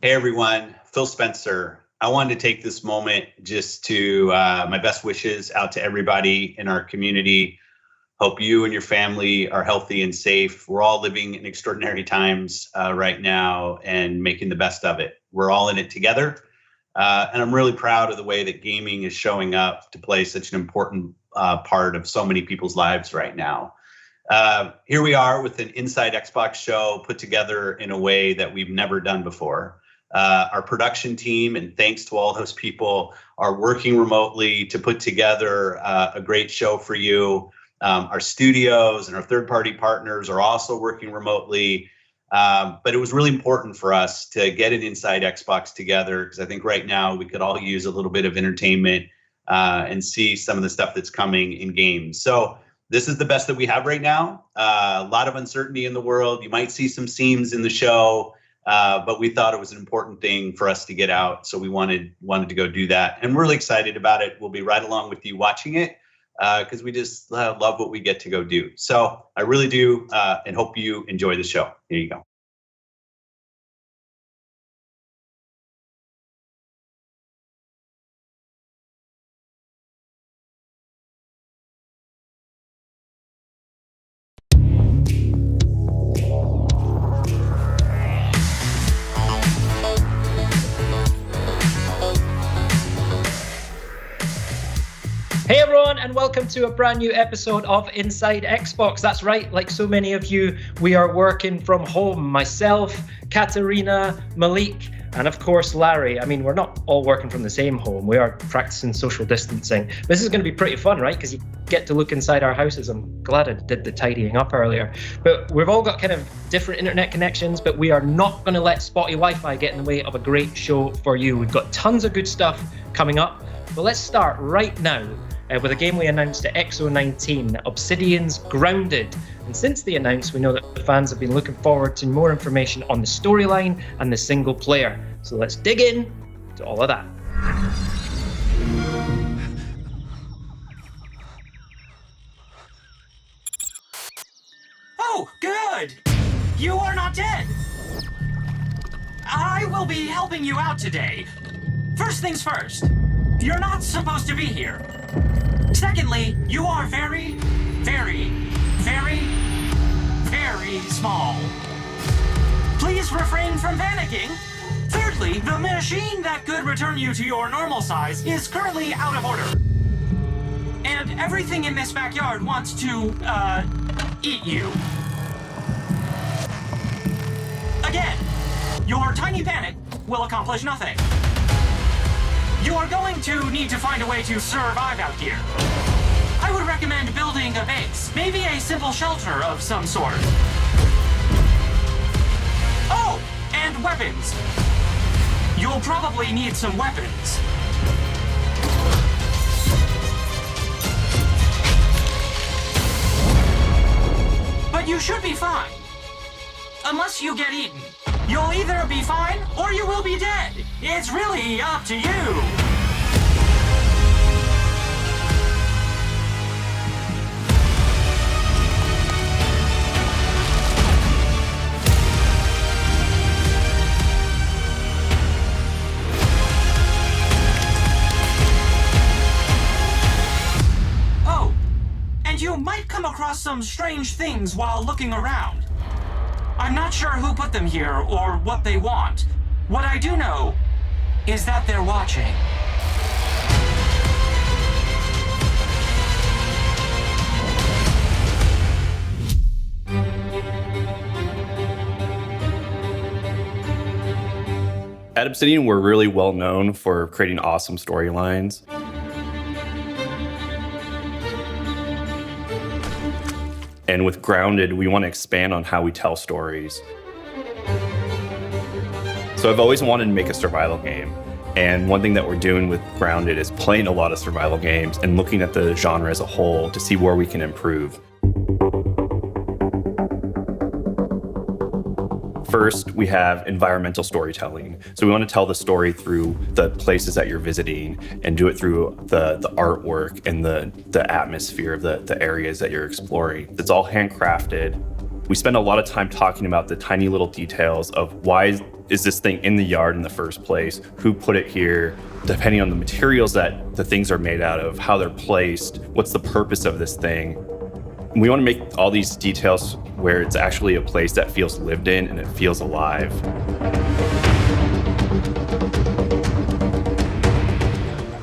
Hey everyone, Phil Spencer. I wanted to take this moment just to my best wishes out to everybody in our community. Hope you and your family are healthy and safe. We're all living in extraordinary times right now and making the best of it. We're all in it together. And I'm really proud of the way that gaming is showing up to play such an important part of so many people's lives right now. Here we are with an Inside Xbox show put together in a way that we've never done before. Our production team, and thanks to all those people, are working remotely to put together a great show for you. Our studios and our third-party partners are also working remotely. But it was really important for us to get an Inside Xbox together because I think right now we could all use a little bit of entertainment and see some of the stuff that's coming in games. So this is the best that we have right now. A lot of uncertainty in the world. You might see some seams in the show, but we thought it was an important thing for us to get out. So we wanted to go do that. And we're really excited about it. We'll be right along with you watching it because we just love what we get to go do. So I really do and hope you enjoy the show. Here you go. Hey everyone, and welcome to a brand new episode of Inside Xbox. That's right, like so many of you, we are working from home. Myself, Katerina, Malik, and of course Larry. I mean, we're not all working from the same home. We are practicing social distancing. This is going to be pretty fun, right? Because you get to look inside our houses. I'm glad I did the tidying up earlier. But we've all got kind of different internet connections, but we are not going to let spotty Wi-Fi get in the way of a great show for you. We've got tons of good stuff coming up. But let's start right now with a game we announced at XO19, Obsidian's Grounded. And since the announcement, we know that the fans have been looking forward to more information on the storyline and the single player. So let's dig in to all of that. Oh, good! You are not dead! I will be helping you out today. First things first, you're not supposed to be here. Secondly, you are very, very, very, very small. Please refrain from panicking. Thirdly, the machine that could return you to your normal size is currently out of order. And everything in this backyard wants to, eat you. Again, your tiny panic will accomplish nothing. You are going to need to find a way to survive out here. I would recommend building a base, maybe a simple shelter of some sort. Oh, and weapons. You'll probably need some weapons. But you should be fine. Unless you get eaten. You'll either be fine or you will be dead. It's really up to you. Oh, and you might come across some strange things while looking around. I'm not sure who put them here or what they want. What I do know is that they're watching. At Obsidian, we're really well known for creating awesome storylines. And with Grounded, we want to expand on how we tell stories. So I've always wanted to make a survival game. And one thing that we're doing with Grounded is playing a lot of survival games and looking at the genre as a whole to see where we can improve. First, we have environmental storytelling. So we want to tell the story through the places that you're visiting and do it through the artwork and the atmosphere of the areas that you're exploring. It's all handcrafted. We spend a lot of time talking about the tiny little details of why is this thing in the yard in the first place? Who put it here? Depending on the materials that the things are made out of, how they're placed, what's the purpose of this thing? We want to make all these details where it's actually a place that feels lived in and it feels alive.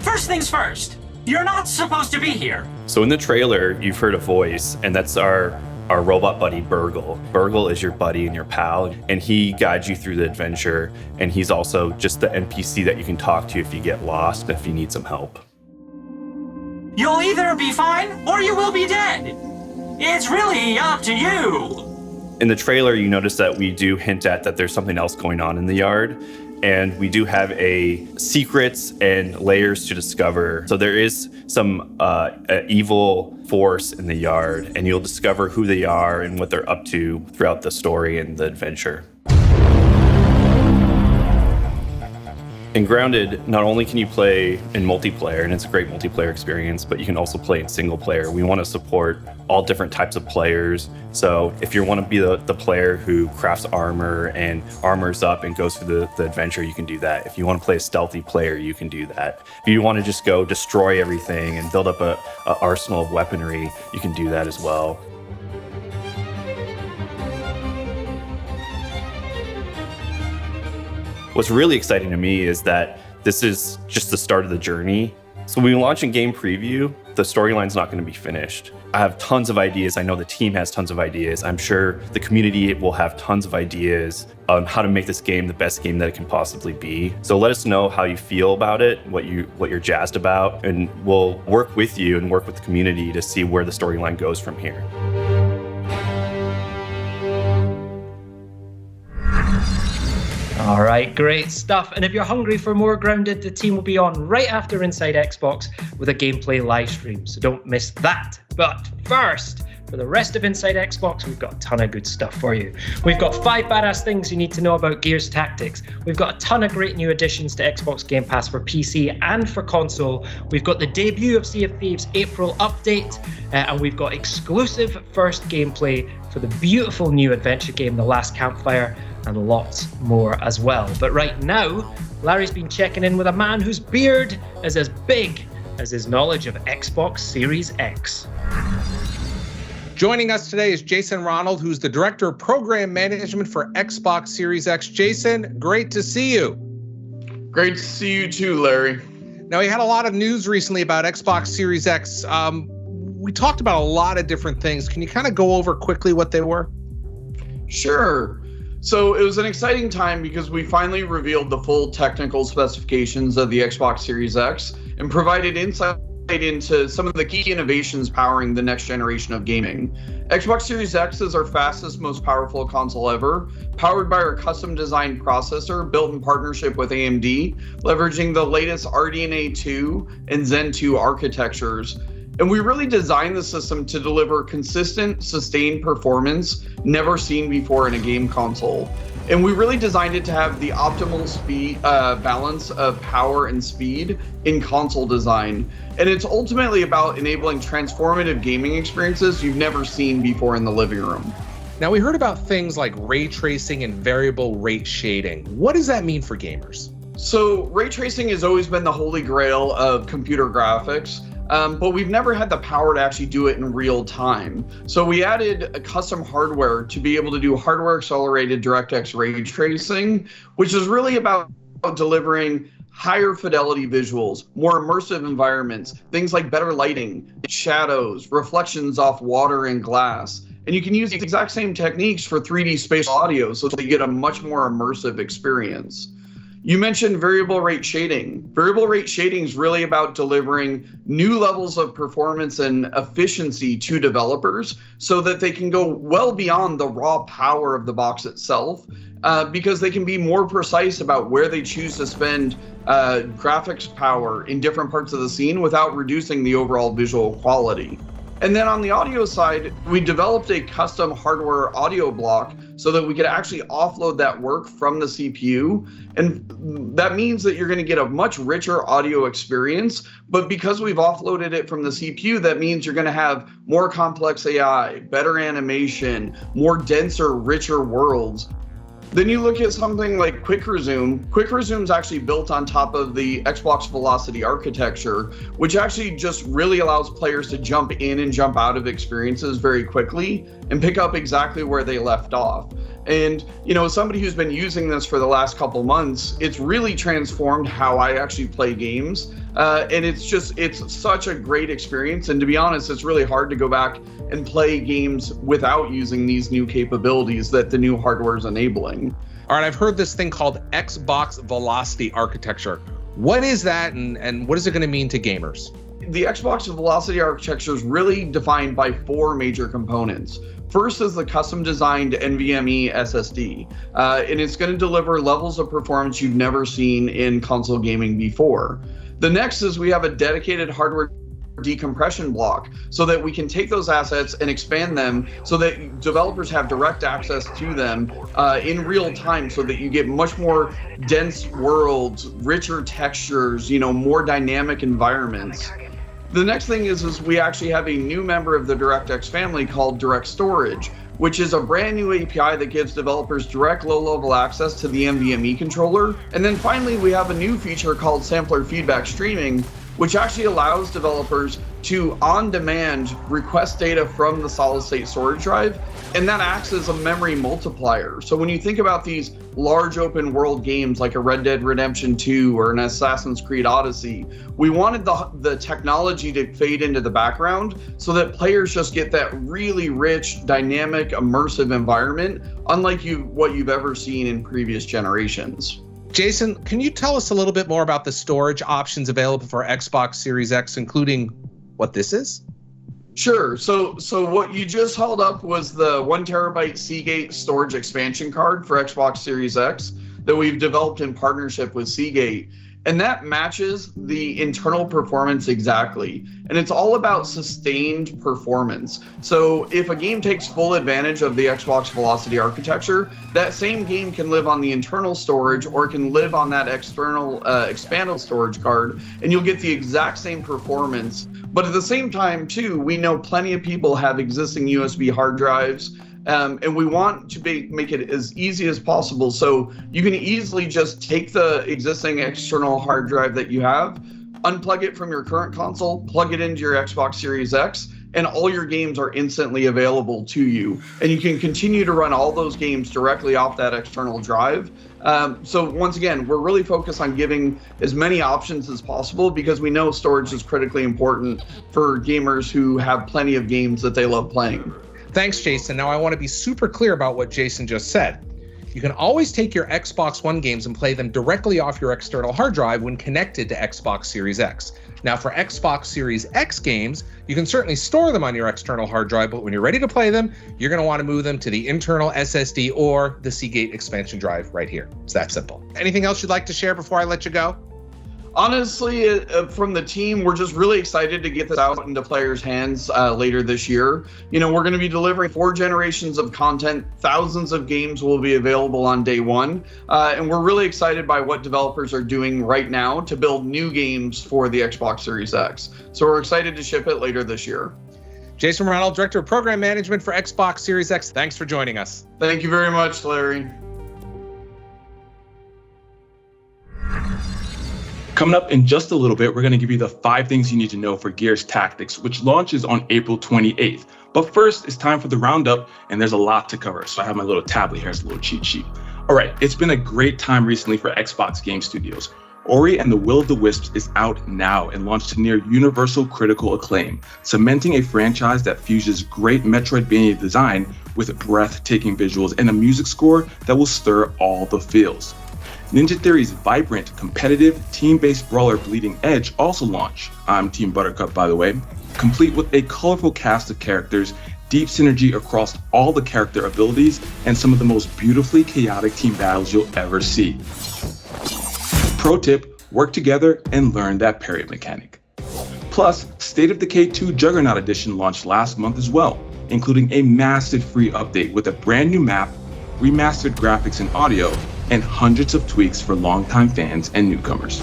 First things first, you're not supposed to be here. So in the trailer, you've heard a voice, and that's our robot buddy, Burgle. Burgle is your buddy and your pal, and he guides you through the adventure, and he's also just the NPC that you can talk to if you get lost, if you need some help. You'll either be fine or you will be dead. It's really up to you. In the trailer, you notice that we do hint at that there's something else going on in the yard, and we do have secrets and layers to discover. So there is some evil force in the yard, and you'll discover who they are and what they're up to throughout the story and the adventure. In Grounded, not only can you play in multiplayer, and it's a great multiplayer experience, but you can also play in single player. We want to support all different types of players. So if you want to be the player who crafts armor and armors up and goes through the adventure, you can do that. If you want to play a stealthy player, you can do that. If you want to just go destroy everything and build up a arsenal of weaponry, you can do that as well. What's really exciting to me is that this is just the start of the journey. So when we launch in game preview, the storyline's not going to be finished. I have tons of ideas. I know the team has tons of ideas. I'm sure the community will have tons of ideas on how to make this game the best game that it can possibly be. So let us know how you feel about it, what you're jazzed about, and we'll work with you and work with the community to see where the storyline goes from here. All right, great stuff. And if you're hungry for more Grounded, the team will be on right after Inside Xbox with a gameplay live stream, so don't miss that. But first, for the rest of Inside Xbox, we've got a ton of good stuff for you. We've got 5 badass things you need to know about Gears Tactics. We've got a ton of great new additions to Xbox Game Pass for PC and for console. We've got the debut of Sea of Thieves April update, and we've got exclusive first gameplay for the beautiful new adventure game, The Last Campfire, and lots more as well. But right now, Larry's been checking in with a man whose beard is as big as his knowledge of Xbox Series X. Joining us today is Jason Ronald, who's the Director of Program Management for Xbox Series X. Jason, great to see you. Great to see you too, Larry. Now, we had a lot of news recently about Xbox Series X. We talked about a lot of different things. Can you kind of go over quickly what they were? Sure. So it was an exciting time because we finally revealed the full technical specifications of the Xbox Series X and provided insight into some of the key innovations powering the next generation of gaming. Xbox Series X is our fastest, most powerful console ever, powered by our custom designed processor built in partnership with AMD, leveraging the latest RDNA 2 and Zen 2 architectures. And we really designed the system to deliver consistent, sustained performance never seen before in a game console. And we really designed it to have the optimal balance of power and speed in console design. And it's ultimately about enabling transformative gaming experiences you've never seen before in the living room. Now, we heard about things like ray tracing and variable rate shading. What does that mean for gamers? So ray tracing has always been the holy grail of computer graphics. But we've never had the power to actually do it in real time. So we added a custom hardware to be able to do hardware accelerated DirectX ray tracing, which is really about delivering higher fidelity visuals, more immersive environments, things like better lighting, shadows, reflections off water and glass. And you can use the exact same techniques for 3D spatial audio so that you get a much more immersive experience. You mentioned variable rate shading. Variable rate shading is really about delivering new levels of performance and efficiency to developers so that they can go well beyond the raw power of the box itself, because they can be more precise about where they choose to spend graphics power in different parts of the scene without reducing the overall visual quality. And then on the audio side, we developed a custom hardware audio block so that we could actually offload that work from the CPU. And that means that you're going to get a much richer audio experience. But because we've offloaded it from the CPU, that means you're going to have more complex AI, better animation, more denser, richer worlds. Then you look at something like Quick Resume. Quick Resume is actually built on top of the Xbox Velocity architecture, which actually just really allows players to jump in and jump out of experiences very quickly and pick up exactly where they left off. And, as somebody who's been using this for the last couple months, it's really transformed how I actually play games. And it's such a great experience. And to be honest, it's really hard to go back and play games without using these new capabilities that the new hardware is enabling. All right, I've heard this thing called Xbox Velocity architecture. What is that, and what is it going to mean to gamers? The Xbox Velocity architecture is really defined by 4 major components. First is the custom designed NVMe SSD, and it's going to deliver levels of performance you've never seen in console gaming before. The next is we have a dedicated hardware decompression block so that we can take those assets and expand them so that developers have direct access to them in real time, so that you get much more dense worlds, richer textures, more dynamic environments. The next thing is we actually have a new member of the DirectX family called Direct Storage, which is a brand new API that gives developers direct low-level access to the NVMe controller. And then finally, we have a new feature called Sampler Feedback Streaming, which actually allows developers to, on demand, request data from the solid-state storage drive, and that acts as a memory multiplier. So when you think about these large open world games like a Red Dead Redemption 2 or an Assassin's Creed Odyssey, we wanted the technology to fade into the background so that players just get that really rich, dynamic, immersive environment, unlike what you've ever seen in previous generations. Jason, can you tell us a little bit more about the storage options available for Xbox Series X, including what this is? Sure. So what you just held up was the 1 terabyte Seagate storage expansion card for Xbox Series X that we've developed in partnership with Seagate. And that matches the internal performance exactly. And it's all about sustained performance. So if a game takes full advantage of the Xbox Velocity architecture, that same game can live on the internal storage or can live on that external expandable storage card, and you'll get the exact same performance. But at the same time, too, we know plenty of people have existing USB hard drives. And we want to make it as easy as possible. So you can easily just take the existing external hard drive that you have, unplug it from your current console, plug it into your Xbox Series X, and all your games are instantly available to you. And you can continue to run all those games directly off that external drive. So once again, we're really focused on giving as many options as possible because we know storage is critically important for gamers who have plenty of games that they love playing. Thanks, Jason. Now I want to be super clear about what Jason just said. You can always take your Xbox One games and play them directly off your external hard drive when connected to Xbox Series X. Now for Xbox Series X games, you can certainly store them on your external hard drive, but when you're ready to play them, you're going to want to move them to the internal SSD or the Seagate expansion drive right here. It's that simple. Anything else you'd like to share before I let you go? Honestly, from the team, we're just really excited to get this out into players' hands later this year. We're going to be delivering 4 generations of content. Thousands of games will be available on day one. And we're really excited by what developers are doing right now to build new games for the Xbox Series X. So we're excited to ship it later this year. Jason Ronald, Director of Program Management for Xbox Series X. Thanks for joining us. Thank you very much, Larry. Coming up in just a little bit, we're going to give you the 5 things you need to know for Gears Tactics, which launches on April 28th. But first, it's time for the roundup, and there's a lot to cover. So I have my little tablet here as a little cheat sheet. All right, it's been a great time recently for Xbox Game Studios. Ori and the Will of the Wisps is out now and launched to near universal critical acclaim, cementing a franchise that fuses great Metroidvania design with breathtaking visuals and a music score that will stir all the feels. Ninja Theory's vibrant, competitive, team-based brawler Bleeding Edge also launched. I'm Team Buttercup, by the way, complete with a colorful cast of characters, deep synergy across all the character abilities, and some of the most beautifully chaotic team battles you'll ever see. Pro tip, work together and learn that parry mechanic. Plus, State of Decay 2 Juggernaut Edition launched last month as well, including a massive free update with a brand new map, remastered graphics and audio, and hundreds of tweaks for longtime fans and newcomers.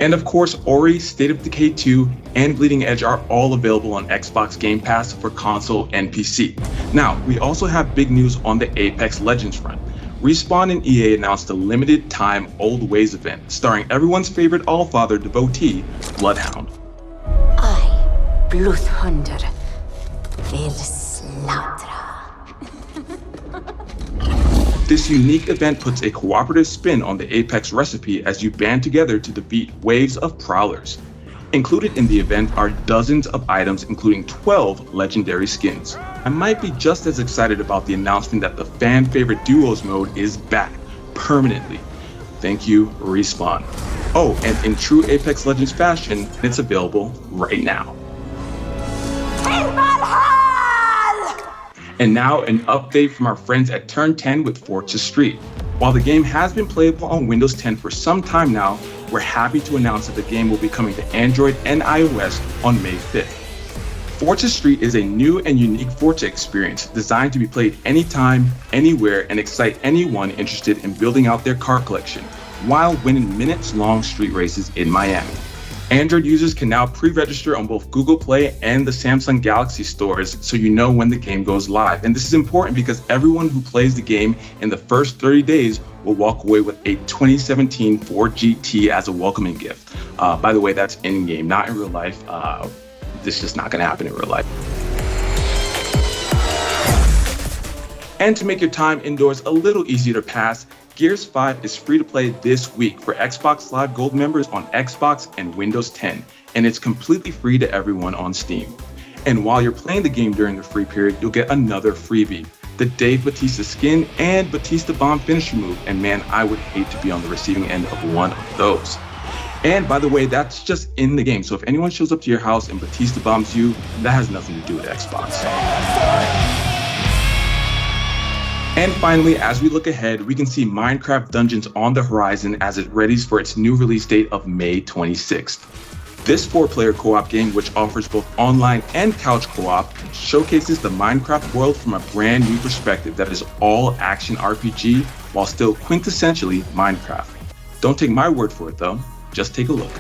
And of course, Ori, State of Decay 2, and Bleeding Edge are all available on Xbox Game Pass for console and PC. Now, we also have big news on the Apex Legends front, Respawn and EA announced a limited-time Old Ways event starring everyone's favorite Allfather devotee, Bloodhound. I, Bluthunder, will slaughter. This unique event puts a cooperative spin on the Apex recipe as you band together to defeat waves of prowlers. Included in the event are dozens of items, including 12 legendary skins. I might be just as excited about the announcement that the fan favorite duos mode is back permanently. Thank you, Respawn. Oh, and in true Apex Legends fashion, it's available right now. And now an update from our friends at Turn 10 with Fortress Street. While the game has been playable on Windows 10 for some time now, we're happy to announce that the game will be coming to Android and iOS on May 5th. Fortress Street is a new and unique Forza experience designed to be played anytime, anywhere, and excite anyone interested in building out their car collection, while winning minutes-long street races in Miami. Android users can now pre-register on both Google Play and the Samsung Galaxy stores so you know when the game goes live. And this is important because everyone who plays the game in the first 30 days will walk away with a 2017 Ford GT as a welcoming gift. By the way, that's in-game, not in real life. This is just not going to happen in real life. And to make your time indoors a little easier to pass, Gears 5 is free to play this week for Xbox Live Gold members on Xbox and Windows 10, and it's completely free to everyone on Steam. And while you're playing the game during the free period, you'll get another freebie, the Dave Bautista skin and Bautista bomb finisher move, and man, I would hate to be on the receiving end of one of those. And by the way, that's just in the game, so if anyone shows up to your house and Bautista bombs you, that has nothing to do with Xbox. And finally, as we look ahead, we can see Minecraft Dungeons on the horizon as it readies for its new release date of May 26th. This 4-player co-op game, which offers both online and couch co-op, showcases the Minecraft world from a brand new perspective that is all action RPG while still quintessentially Minecraft. Don't take my word for it though, just take a look.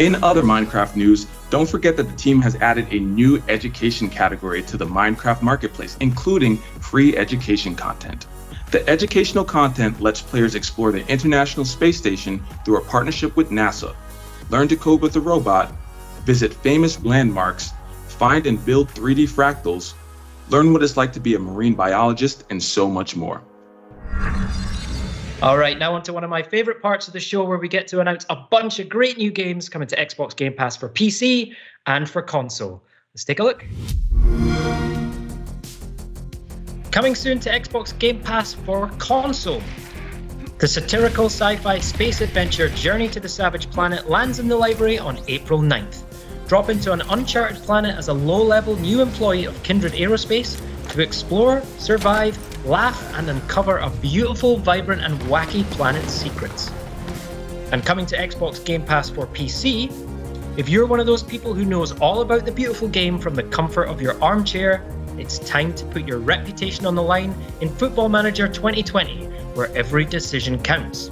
In other Minecraft news, don't forget that the team has added a new education category to the Minecraft marketplace, including free education content. The educational content lets players explore the International Space Station through a partnership with NASA, learn to code with a robot, visit famous landmarks, find and build 3D fractals, learn what it's like to be a marine biologist, and so much more. All right, now on to one of my favorite parts of the show where we get to announce a bunch of great new games coming to Xbox Game Pass for PC and for console. Let's take a look. Coming soon to Xbox Game Pass for console. The satirical sci-fi space adventure Journey to the Savage Planet lands in the library on April 9th. Drop into an uncharted planet as a low-level new employee of Kindred Aerospace to explore, survive, laugh, and uncover a beautiful, vibrant, and wacky planet's secrets. And coming to Xbox Game Pass for PC, if you're one of those people who knows all about the beautiful game from the comfort of your armchair, it's time to put your reputation on the line in Football Manager 2020, where every decision counts.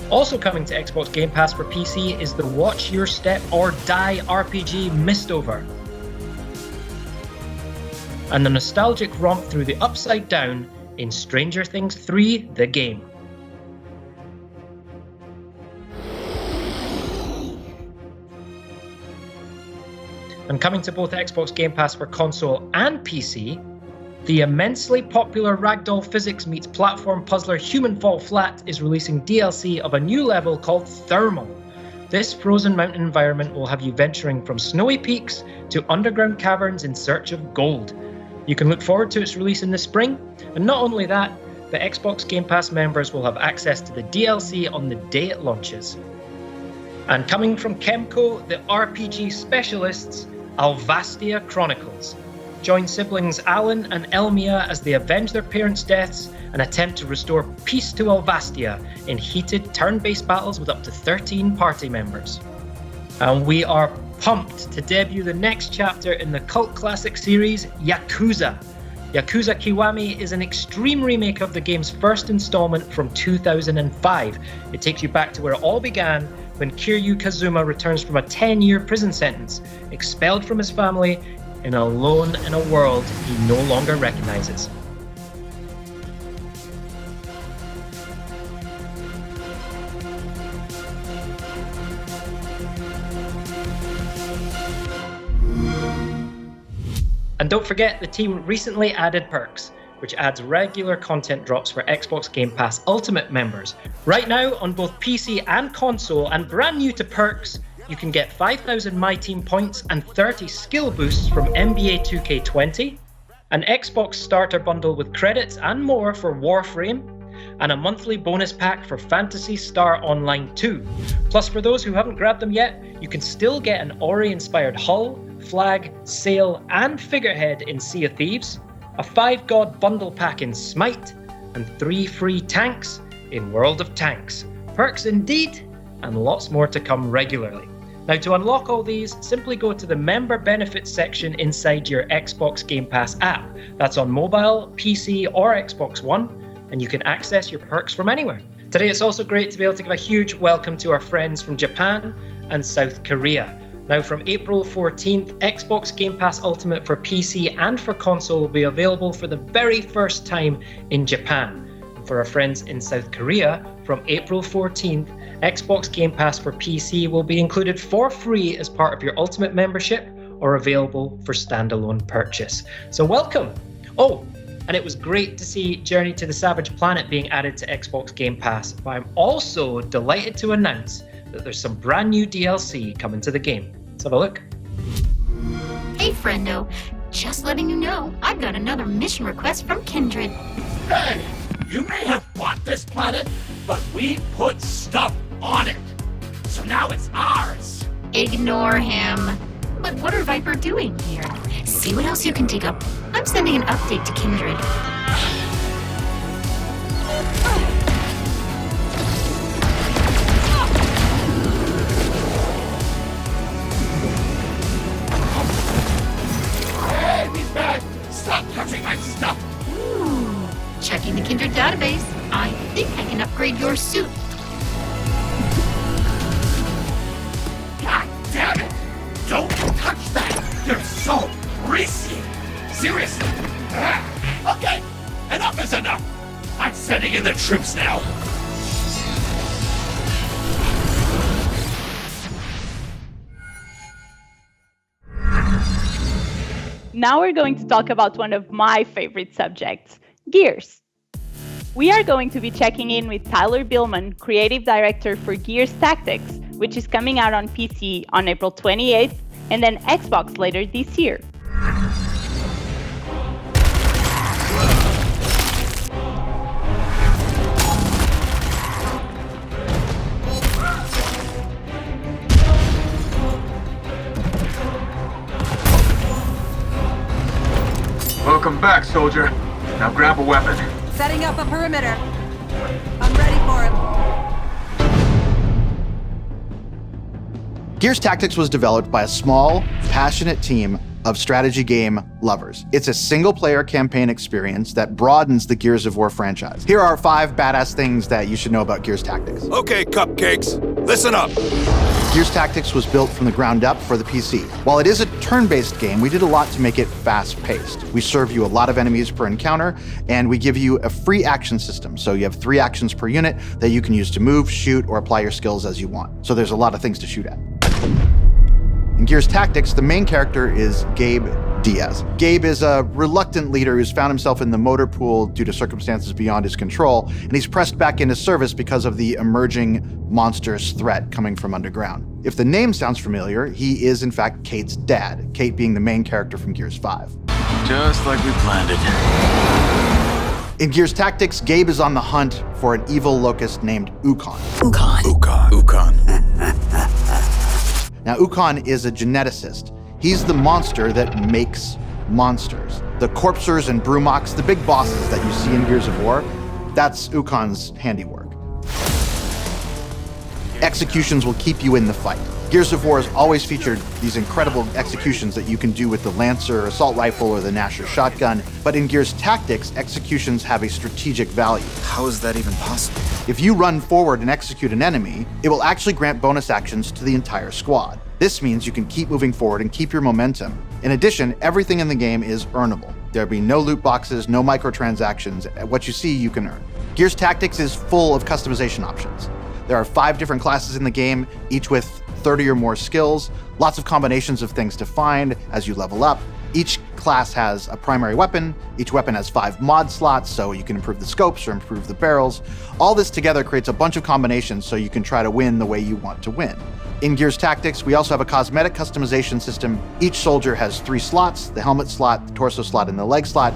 Also coming to Xbox Game Pass for PC is the Watch Your Step or Die RPG Mistover, and the nostalgic romp through the Upside Down in Stranger Things 3: The Game. And coming to both Xbox Game Pass for console and PC, the immensely popular Ragdoll Physics meets platform puzzler Human Fall Flat is releasing DLC of a new level called Thermal. This frozen mountain environment will have you venturing from snowy peaks to underground caverns in search of gold. You can look forward to its release in the spring, and not only that, the Xbox Game Pass members will have access to the DLC on the day it launches. And coming from Kemco, the RPG specialists, Alvastia Chronicles. Join siblings Alan and Elmia as they avenge their parents' deaths and attempt to restore peace to Alvastia in heated turn-based battles with up to 13 party members. And we are pumped to debut the next chapter in the cult classic series, Yakuza. Yakuza Kiwami is an extreme remake of the game's first installment from 2005. It takes you back to where it all began when Kiryu Kazuma returns from a 10-year prison sentence. Expelled from his family, and alone in a world he no longer recognizes. And don't forget, the team recently added perks, which adds regular content drops for Xbox Game Pass Ultimate members. Right now, on both PC and console, and brand new to perks, you can get 5,000 My Team points and 30 skill boosts from NBA 2K20, an Xbox starter bundle with credits and more for Warframe, and a monthly bonus pack for Phantasy Star Online 2. Plus, for those who haven't grabbed them yet, you can still get an Ori-inspired hull, flag, sail, and figurehead in Sea of Thieves, a 5-god bundle pack in Smite, and 3 free tanks in World of Tanks. Perks indeed, and lots more to come regularly. Now, to unlock all these, simply go to the member benefits section inside your Xbox Game Pass app. That's on mobile, PC, or Xbox One, and you can access your perks from anywhere. Today, it's also great to be able to give a huge welcome to our friends from Japan and South Korea. Now, from April 14th, Xbox Game Pass Ultimate for PC and for console will be available for the very first time in Japan. And for our friends in South Korea, from April 14th, Xbox Game Pass for PC will be included for free as part of your Ultimate membership or available for standalone purchase. So welcome! Oh, and it was great to see Journey to the Savage Planet being added to Xbox Game Pass, but I'm also delighted to announce that there's some brand new DLC coming to the game. Let's have a look. Hey, friendo. Just letting you know, I've got another mission request from Kindred. Hey, you may have bought this planet, but we put stuff on it. So now it's ours. Ignore him. But what are Viper doing here? See what else you can dig up. I'm sending an update to Kindred. Stop touching my stuff! Checking the Kindred database. I think I can upgrade your suit. God damn it! Don't touch that! You're so greasy! Seriously! Okay, enough is enough! I'm sending in the troops now! Now we're going to talk about one of my favorite subjects, Gears. We are going to be checking in with Tyler Billman, Creative Director for Gears Tactics, which is coming out on PC on April 28th and then Xbox later this year. Welcome back, soldier. Now grab a weapon. Setting up a perimeter. I'm ready for him. Gears Tactics was developed by a small, passionate team of strategy game lovers. It's a single-player campaign experience that broadens the Gears of War franchise. Here are 5 badass things that you should know about Gears Tactics. Okay, cupcakes, listen up. Gears Tactics was built from the ground up for the PC. While it is a turn-based game, we did a lot to make it fast-paced. We serve you a lot of enemies per encounter, and we give you a free action system. So you have 3 actions per unit that you can use to move, shoot, or apply your skills as you want. So there's a lot of things to shoot at. In Gears Tactics, the main character is Gabe Diaz. Gabe is a reluctant leader who's found himself in the motor pool due to circumstances beyond his control, and he's pressed back into service because of the emerging monstrous threat coming from underground. If the name sounds familiar, he is in fact Kate's dad, Kate being the main character from Gears 5. Just like we planned it. In Gears Tactics, Gabe is on the hunt for an evil locust named Ukon. Ukon. Now, Ukon is a geneticist. He's the monster that makes monsters. The Corpsers and Brumoks, the big bosses that you see in Gears of War, that's Ukon's handiwork. Executions will keep you in the fight. Gears of War has always featured these incredible executions that you can do with the Lancer assault rifle or the Gnasher shotgun, but in Gears Tactics, executions have a strategic value. How is that even possible? If you run forward and execute an enemy, it will actually grant bonus actions to the entire squad. This means you can keep moving forward and keep your momentum, In addition, everything in the game is earnable. There'll be no loot boxes, no microtransactions. What you see, you can earn. Gears Tactics is full of customization options. There are 5 different classes in the game, each with 30 or more skills, lots of combinations of things to find as you level up. Each class has a primary weapon. Each weapon has 5 mod slots, so you can improve the scopes or improve the barrels. All this together creates a bunch of combinations so you can try to win the way you want to win. In Gears Tactics, we also have a cosmetic customization system. Each soldier has 3 slots, the helmet slot, the torso slot, and the leg slot.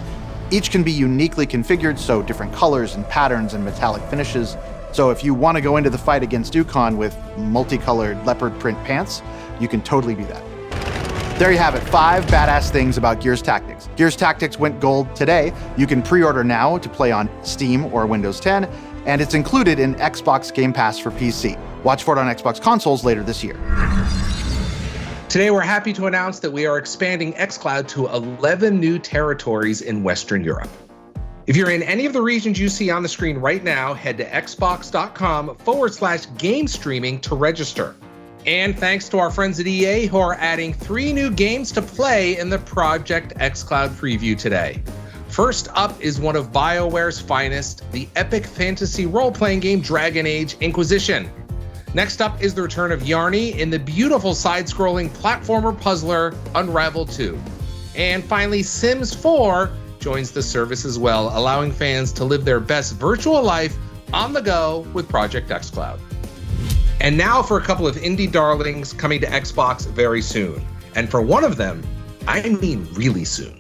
Each can be uniquely configured, so different colors and patterns and metallic finishes. So if you want to go into the fight against Ukon with multicolored leopard print pants, you can totally do that. There you have it, 5 badass things about Gears Tactics. Gears Tactics went gold today. You can pre-order now to play on Steam or Windows 10, and it's included in Xbox Game Pass for PC. Watch for it on Xbox consoles later this year. Today, we're happy to announce that we are expanding xCloud to 11 new territories in Western Europe. If you're in any of the regions you see on the screen right now, head to xbox.com/game streaming to register. And thanks to our friends at EA who are adding 3 new games to play in the Project xCloud preview today. First up is one of BioWare's finest, the epic fantasy role-playing game Dragon Age Inquisition. Next up is the return of Yarny in the beautiful side-scrolling platformer puzzler Unravel 2. And finally, Sims 4 joins the service as well, allowing fans to live their best virtual life on the go with Project xCloud. And now for a couple of indie darlings coming to Xbox very soon. And for one of them, I mean really soon.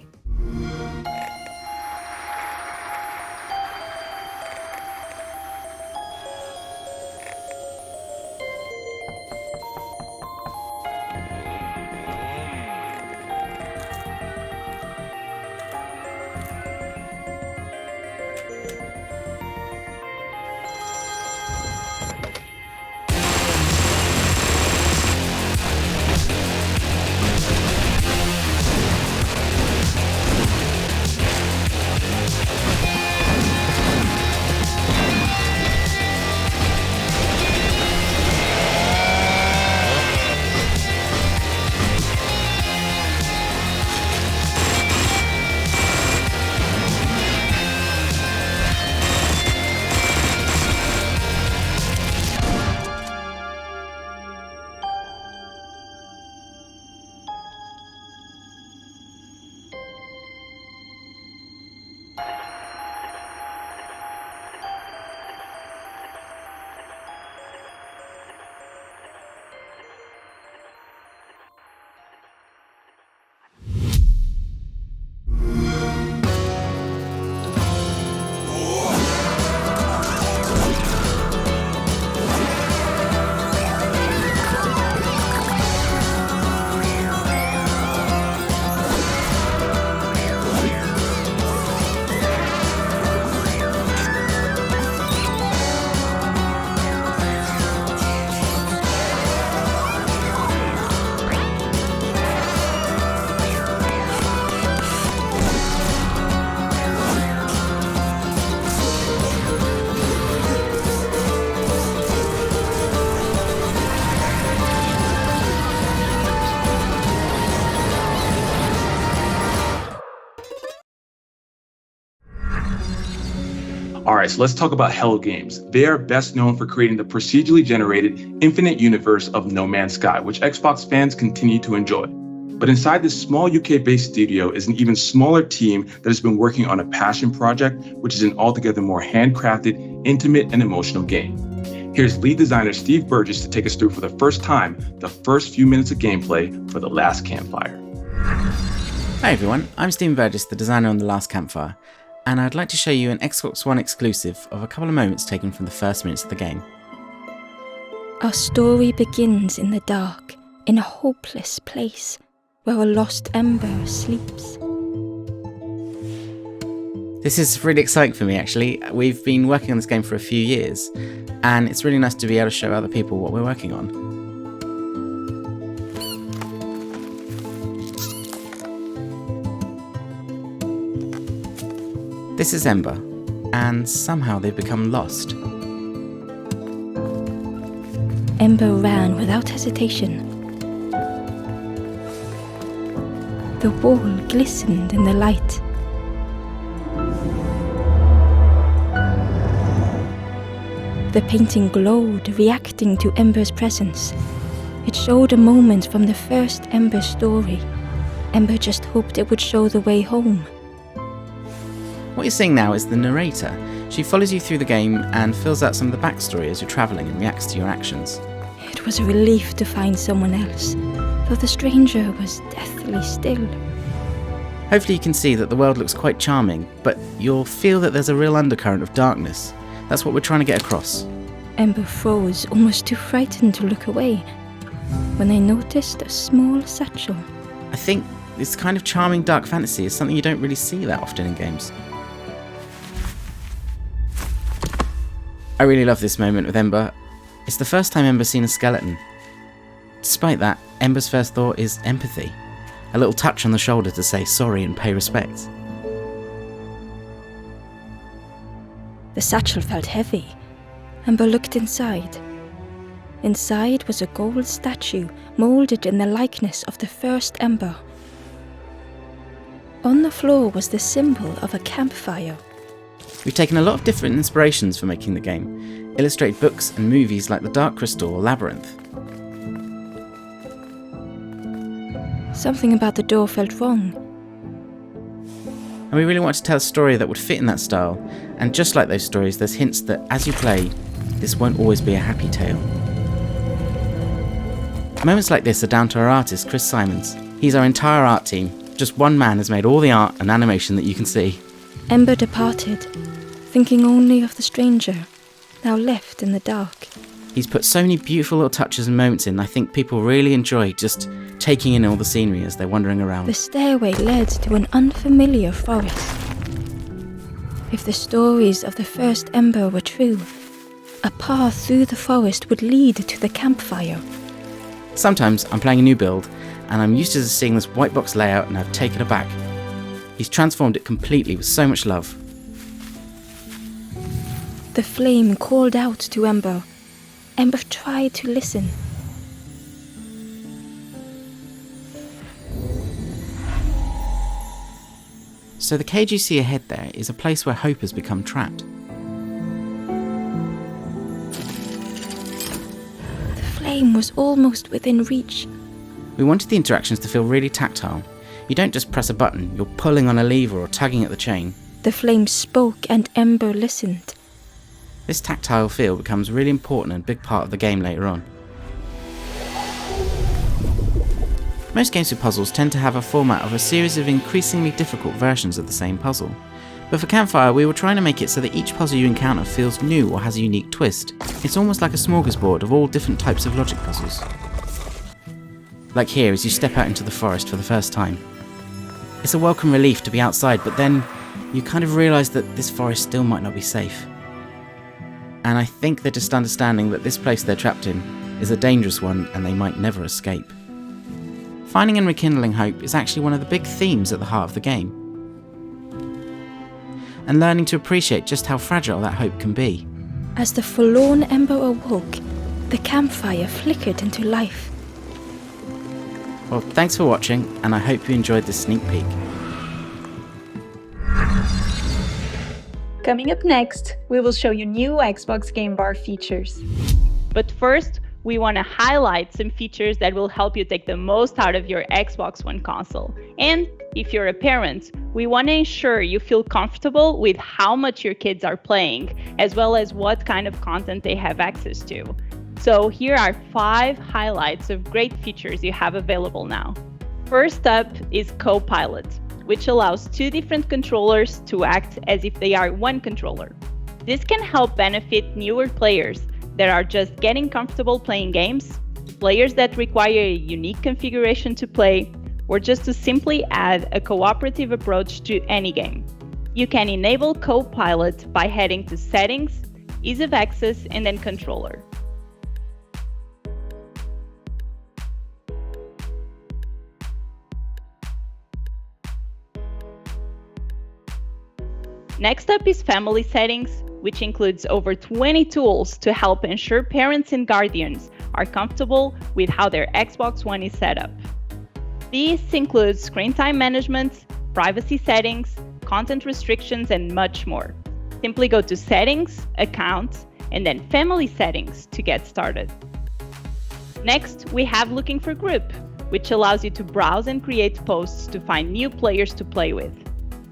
All right, so let's talk about Hell Games. They are best known for creating the procedurally generated infinite universe of No Man's Sky, which Xbox fans continue to enjoy. But inside this small UK-based studio is an even smaller team that has been working on a passion project, which is an altogether more handcrafted, intimate, and emotional game. Here's lead designer Steve Burgess to take us through for the first time the first few minutes of gameplay for The Last Campfire. Hi everyone, I'm Steve Burgess, the designer on The Last Campfire, and I'd like to show you an Xbox One exclusive of a couple of moments taken from the first minutes of the game. Our story begins in the dark, in a hopeless place, where a lost ember sleeps. This is really exciting for me actually. We've been working on this game for a few years, and it's really nice to be able to show other people what we're working on. This is Ember, and somehow they've become lost. Ember ran without hesitation. The wall glistened in the light. The painting glowed, reacting to Ember's presence. It showed a moment from the first Ember story. Ember just hoped it would show the way home. What you're seeing now is the narrator. She follows you through the game and fills out some of the backstory as you're travelling and reacts to your actions. It was a relief to find someone else, though the stranger was deathly still. Hopefully you can see that the world looks quite charming, but you'll feel that there's a real undercurrent of darkness. That's what we're trying to get across. Ember froze, almost too frightened to look away, when they noticed a small satchel. I think this kind of charming dark fantasy is something you don't really see that often in games. I really love this moment with Ember. It's the first time Ember's seen a skeleton. Despite that, Ember's first thought is empathy. A little touch on the shoulder to say sorry and pay respect. The satchel felt heavy. Ember looked inside. Inside was a gold statue moulded in the likeness of the first Ember. On the floor was the symbol of a campfire. We've taken a lot of different inspirations for making the game, illustrated books and movies like The Dark Crystal or Labyrinth. Something about the door felt wrong. And we really wanted to tell a story that would fit in that style, and just like those stories, there's hints that as you play, this won't always be a happy tale. Moments like this are down to our artist, Chris Simons. He's our entire art team. Just one man has made all the art and animation that you can see. Ember departed, thinking only of the stranger, now left in the dark. He's put so many beautiful little touches and moments in. I think people really enjoy just taking in all the scenery as they're wandering around. The stairway led to an unfamiliar forest. If the stories of the first Ember were true, a path through the forest would lead to the campfire. Sometimes I'm playing a new build, and I'm used to seeing this white box layout and I've taken it back. He's transformed it completely with so much love. The flame called out to Ember. Ember tried to listen. So the cage you see ahead there is a place where Hope has become trapped. The flame was almost within reach. We wanted the interactions to feel really tactile. You don't just press a button, you're pulling on a lever or tugging at the chain. The flame spoke and Ember listened. This tactile feel becomes really important and a big part of the game later on. Most games with puzzles tend to have a format of a series of increasingly difficult versions of the same puzzle. But for Campfire, we were trying to make it so that each puzzle you encounter feels new or has a unique twist. It's almost like a smorgasbord of all different types of logic puzzles. Like here as you step out into the forest for the first time. It's a welcome relief to be outside, but then you kind of realise that this forest still might not be safe. And I think they're just understanding that this place they're trapped in is a dangerous one and they might never escape. Finding and rekindling hope is actually one of the big themes at the heart of the game. And learning to appreciate just how fragile that hope can be. As the forlorn Ember awoke, the campfire flickered into life. Well, thanks for watching, and I hope you enjoyed this sneak peek. Coming up next, we will show you new Xbox Game Bar features. But first, we want to highlight some features that will help you take the most out of your Xbox One console. And if you're a parent, we want to ensure you feel comfortable with how much your kids are playing, as well as what kind of content they have access to. So here are 5 highlights of great features you have available now. First up is Co-Pilot, which allows 2 different controllers to act as if they are one controller. This can help benefit newer players that are just getting comfortable playing games, players that require a unique configuration to play, or just to simply add a cooperative approach to any game. You can enable Co-Pilot by heading to Settings, Ease of Access, and then Controller. Next up is Family Settings, which includes over 20 tools to help ensure parents and guardians are comfortable with how their Xbox One is set up. These include screen time management, privacy settings, content restrictions, and much more. Simply go to Settings, Accounts, and then Family Settings to get started. Next, we have Looking for Group, which allows you to browse and create posts to find new players to play with.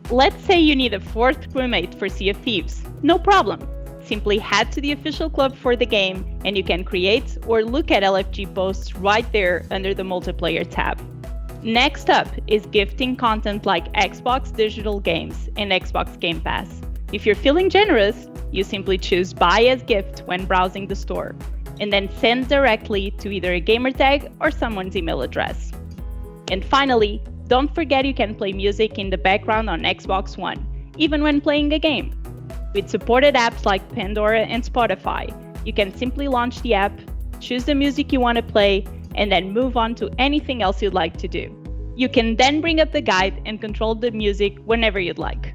Let's say you need a 4th crewmate for Sea of Thieves. No problem. Simply head to the official club for the game and you can create or look at LFG posts right there under the multiplayer tab. Next up is gifting content like Xbox digital games and Xbox Game Pass. If you're feeling generous, you simply choose Buy as Gift when browsing the store, and then send directly to either a gamertag or someone's email address. And finally, don't forget you can play music in the background on Xbox One, even when playing a game. With supported apps like Pandora and Spotify, you can simply launch the app, choose the music you want to play, and then move on to anything else you'd like to do. You can then bring up the guide and control the music whenever you'd like.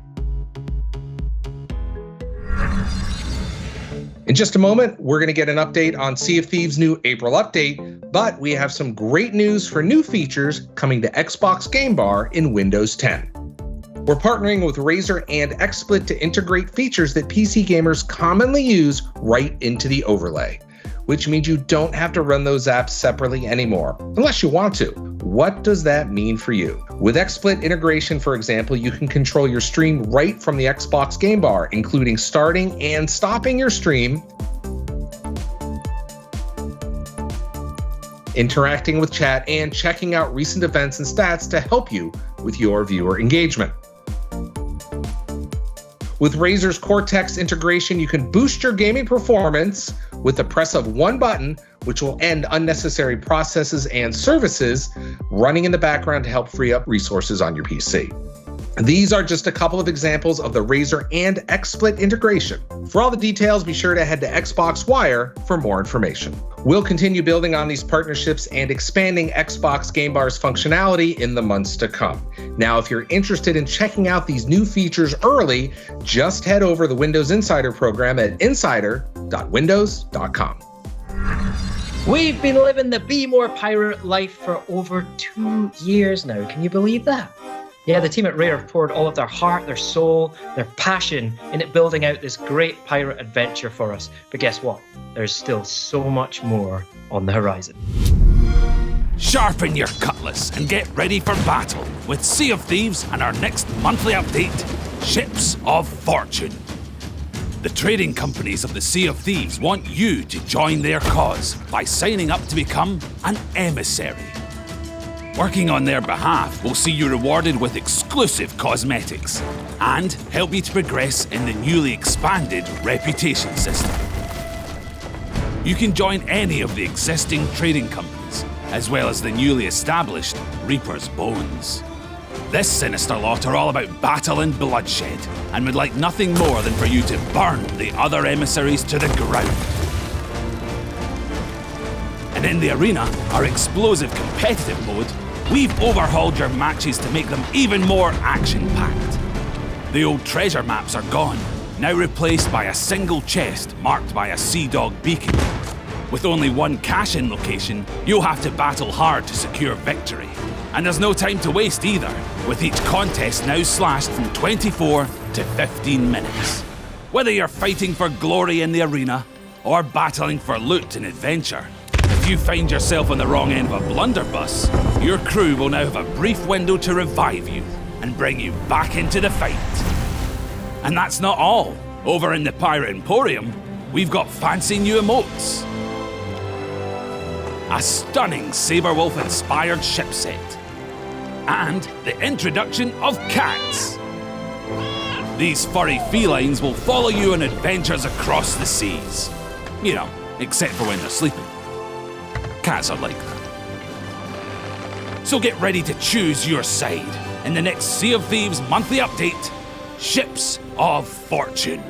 In just a moment, we're going to get an update on Sea of Thieves' new April update, but we have some great news for new features coming to Xbox Game Bar in Windows 10. We're partnering with Razer and XSplit to integrate features that PC gamers commonly use right into the overlay, which means you don't have to run those apps separately anymore, unless you want to. What does that mean for you? With XSplit integration, for example, you can control your stream right from the Xbox Game Bar, including starting and stopping your stream, interacting with chat, and checking out recent events and stats to help you with your viewer engagement. With Razer's Cortex integration, you can boost your gaming performance with the press of one button, which will end unnecessary processes and services running in the background to help free up resources on your PC. These are just a couple of examples of the Razer and XSplit integration. For all the details, be sure to head to Xbox Wire for more information. We'll continue building on these partnerships and expanding Xbox Game Bar's functionality in the months to come. Now, if you're interested in checking out these new features early, just head over the Windows Insider program at insider.windows.com. We've been living the Be More Pirate life for over 2 years now. Can you believe that? Yeah, the team at Rare have poured all of their heart, their soul, their passion into building out this great pirate adventure for us. But guess what? There's still so much more on the horizon. Sharpen your cutlass and get ready for battle with Sea of Thieves and our next monthly update, Ships of Fortune. The trading companies of the Sea of Thieves want you to join their cause by signing up to become an emissary. Working on their behalf will see you rewarded with exclusive cosmetics and help you to progress in the newly expanded reputation system. You can join any of the existing trading companies, as well as the newly established Reaper's Bones. This sinister lot are all about battle and bloodshed, and would like nothing more than for you to burn the other emissaries to the ground. And in the arena, our explosive competitive mode, we've overhauled your matches to make them even more action-packed. The old treasure maps are gone, now replaced by a single chest marked by a Sea Dog beacon. With only one cash-in location, you'll have to battle hard to secure victory. And there's no time to waste either, with each contest now slashed from 24 to 15 minutes. Whether you're fighting for glory in the arena, or battling for loot and adventure, if you find yourself on the wrong end of a blunderbuss, your crew will now have a brief window to revive you and bring you back into the fight. And that's not all. Over in the Pirate Emporium, we've got fancy new emotes. A stunning Saberwolf-inspired ship set. And the introduction of cats. These furry felines will follow you on adventures across the seas. You know, except for when they're sleeping. Cats are like that. So get ready to choose your side in the next Sea of Thieves monthly update, Ships of Fortune.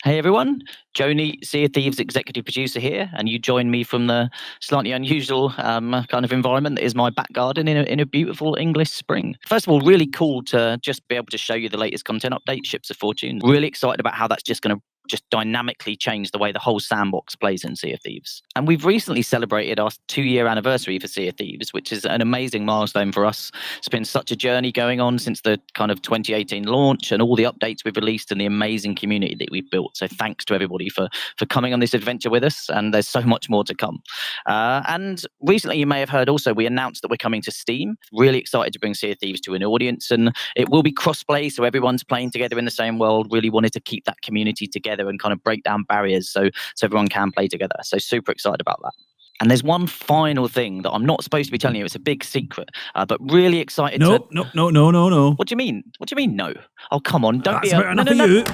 Hey everyone, Joni, Sea of Thieves executive producer here, and you join me from the slightly unusual kind of environment that is my back garden in a beautiful English spring. First of all, really cool to just be able to show you the latest content update, Ships of Fortune. Really excited about how that's just going to just dynamically changed the way the whole sandbox plays in Sea of Thieves. And we've recently celebrated our 2-year anniversary for Sea of Thieves, which is an amazing milestone for us. It's been such a journey going on since the kind of 2018 launch and all the updates we've released and the amazing community that we've built. So thanks to everybody for coming on this adventure with us, and there's so much more to come. And recently you may have heard also we announced that we're coming to Steam. Really excited to bring Sea of Thieves to an audience, and it will be cross-play, so everyone's playing together in the same world. Really wanted to keep that community together and kind of break down barriers so everyone can play together. So super excited about that. And there's one final thing that I'm not supposed to be telling you. It's a big secret, but really excited No. What do you mean? What do you mean no? Oh, come on. Don't That's be about enough for you.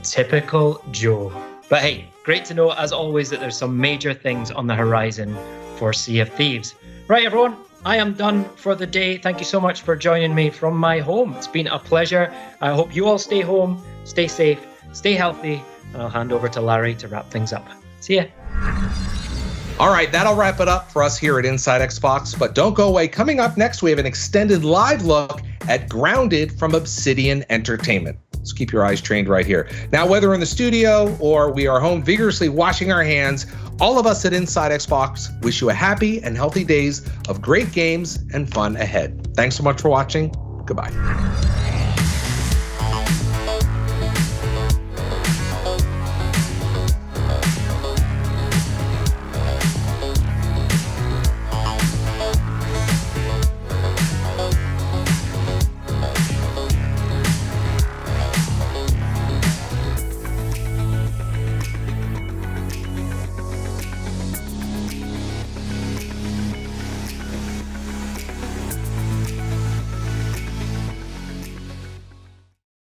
Typical Joe. But hey, great to know, as always, that there's some major things on the horizon for Sea of Thieves. Right, everyone, I am done for the day. Thank you so much for joining me from my home. It's been a pleasure. I hope you all stay home, stay safe, stay healthy, and I'll hand over to Larry to wrap things up. See ya. All right, that'll wrap it up for us here at Inside Xbox, but don't go away. Coming up next, we have an extended live look at Grounded from Obsidian Entertainment. So keep your eyes trained right here. Now, whether in the studio or we are home vigorously washing our hands, all of us at Inside Xbox wish you a happy and healthy days of great games and fun ahead. Thanks so much for watching. Goodbye.